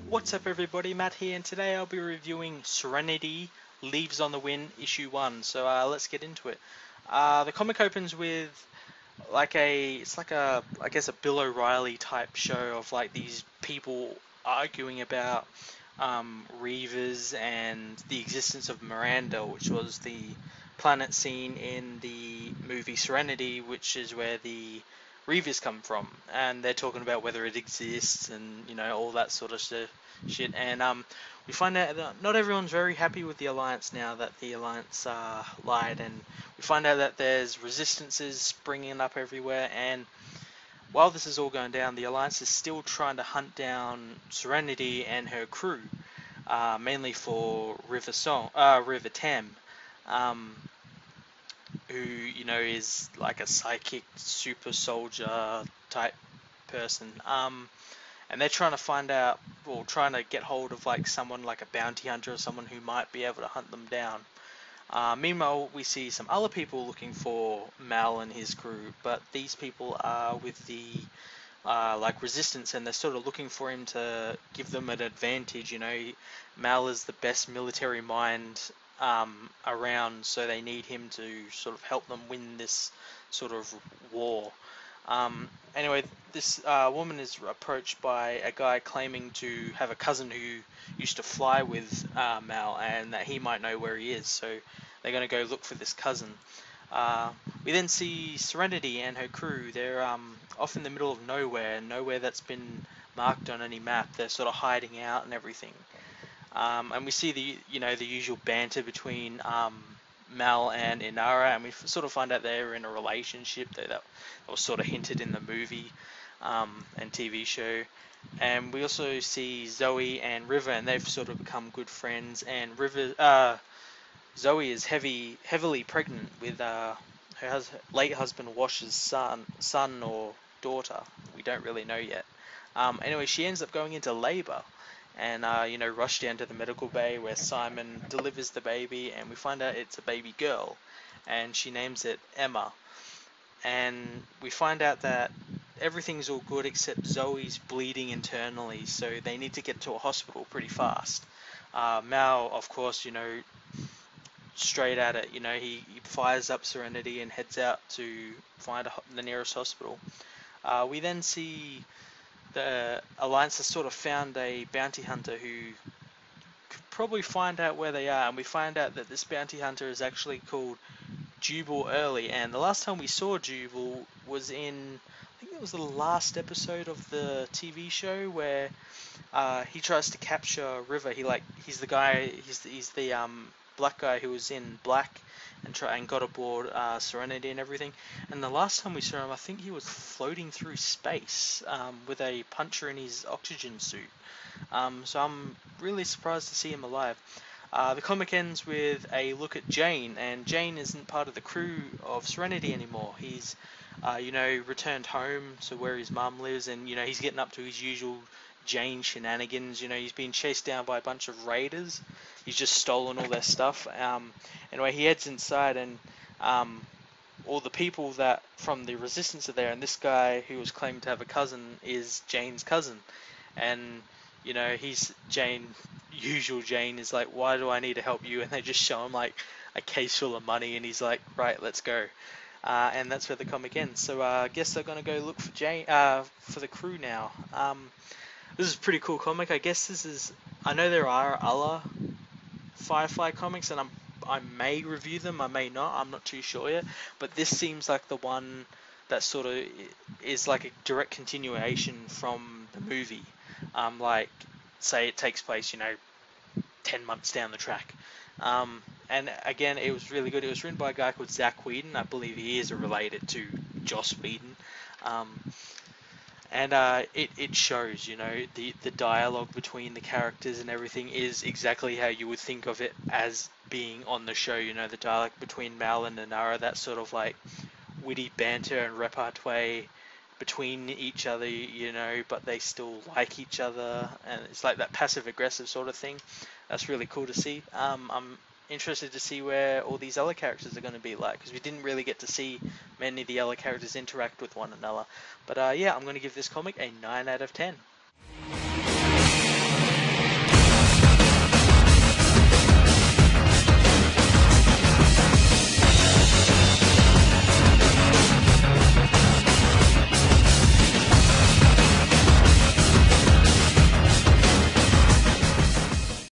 What's up everybody, Matt here, and today I'll be reviewing Serenity, Leaves on the Wind, issue 1, so let's get into it. The comic opens with I guess a Bill O'Reilly type show of like these people arguing about Reavers and the existence of Miranda, which was the planet seen in the movie Serenity, which is where the Reavers come from, and they're talking about whether it exists and all that sort of shit. And we find out that not everyone's very happy with the Alliance now that the Alliance lied, and we find out that there's resistances springing up everywhere. And while this is all going down, the Alliance is still trying to hunt down Serenity and her crew, mainly for River Tam. Who is like a psychic super soldier type person, and they're trying to find out, or trying to get hold of like someone like a bounty hunter or someone who might be able to hunt them down. Meanwhile, we see some other people looking for Mal and his crew, but these people are with the like resistance, and they're sort of looking for him to give them an advantage. Mal is the best military mind around, so they need him to sort of help them win this sort of war. Anyway, this woman is approached by a guy claiming to have a cousin who used to fly with Mal, and that he might know where he is, so they're going to go look for this cousin. We then see Serenity and her crew. They're off in the middle of nowhere that's been marked on any map. They're sort of hiding out and everything. And we see the usual banter between Mal and Inara, and we sort of find out they're in a relationship. That was sort of hinted in the movie and TV show. And we also see Zoe and River, and they've sort of become good friends. And Zoe is heavily pregnant with her late husband Wash's son or daughter. We don't really know yet. Anyway, she ends up going into labor, and rushed down to the medical bay where Simon delivers the baby, and we find out it's a baby girl, and she names it Emma. And we find out that everything's all good except Zoe's bleeding internally, so they need to get to a hospital pretty fast. Mal, of course, straight at it, he fires up Serenity and heads out to find the nearest hospital. We then see the Alliance has sort of found a bounty hunter who could probably find out where they are, and we find out that this bounty hunter is actually called Jubal Early, and the last time we saw Jubal was in, I think it was the last episode of the TV show where he tries to capture River. He's the guy, he's the black guy who was in black and got aboard Serenity and everything. And the last time we saw him, I think he was floating through space with a puncher in his oxygen suit. So I'm really surprised to see him alive. The comic ends with a look at Jane, and Jane isn't part of the crew of Serenity anymore. He's returned home to where his mum lives, and he's getting up to his usual Jane shenanigans. He's being chased down by a bunch of raiders. He's just stolen all their stuff. Anyway, he heads inside, and all the people that from the resistance are there, and this guy who was claimed to have a cousin is Jane's cousin. And he's usual Jane is like, why do I need to help you? And they just show him like a case full of money, and he's like, right, let's go. And that's where the comic ends. So I guess they're gonna go look for Jane, for the crew now. This is a pretty cool comic. I guess I know there are other Firefly comics, and I may review them, I may not, I'm not too sure yet, but this seems like the one that sort of is like a direct continuation from the movie. Like, say it takes place 10 months down the track. And again, it was really good. It was written by a guy called Zach Whedon. I believe he is related to Joss Whedon. And it shows, the dialogue between the characters and everything is exactly how you would think of it as being on the show. The dialogue between Mal and Inara, that sort of like witty banter and repartee between each other, but they still like each other, and it's like that passive aggressive sort of thing. That's really cool to see. I'm interested to see where all these other characters are going to be like, because we didn't really get to see many of the other characters interact with one another. But yeah, I'm going to give this comic a 9 out of 10.